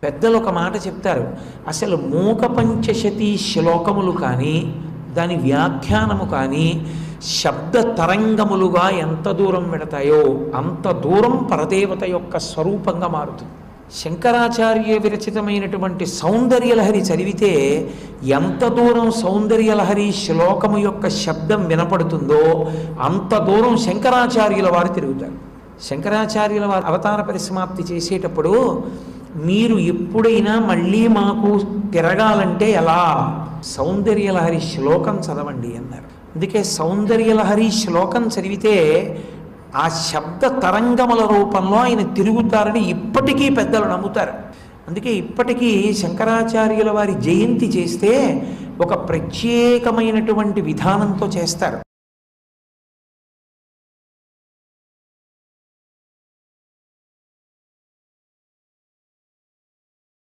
పెద్దలు ఒక మాట చెప్తారు, అసలు మూక పంచశతి శ్లోకములు కానీ దాని వ్యాఖ్యానము కానీ శబ్ద తరంగములుగా ఎంత దూరం పెడతాయో అంత దూరం పరదేవత యొక్క స్వరూపంగా మారుతుంది. శంకరాచార్య విరచితమైనటువంటి సౌందర్యలహరి చదివితే ఎంత దూరం సౌందర్యలహరి శ్లోకము యొక్క శబ్దం వినపడుతుందో అంత దూరం శంకరాచార్యుల వారు తిరుగుతారు. శంకరాచార్యుల వారు అవతార పరిసమాప్తి చేసేటప్పుడు, మీరు ఎప్పుడైనా మళ్ళీ మాకు తిరగాలంటే ఎలా, సౌందర్యలహరి శ్లోకం చదవండి అన్నారు. అందుకే సౌందర్యలహరి శ్లోకం చదివితే ఆ శబ్ద తరంగముల రూపంలో ఆయన తిరుగుతారని ఇప్పటికీ పెద్దలు నమ్ముతారు. అందుకే ఇప్పటికీ శంకరాచార్యుల వారి జయంతి చేస్తే ఒక ప్రత్యేకమైనటువంటి విధానంతో చేస్తారు.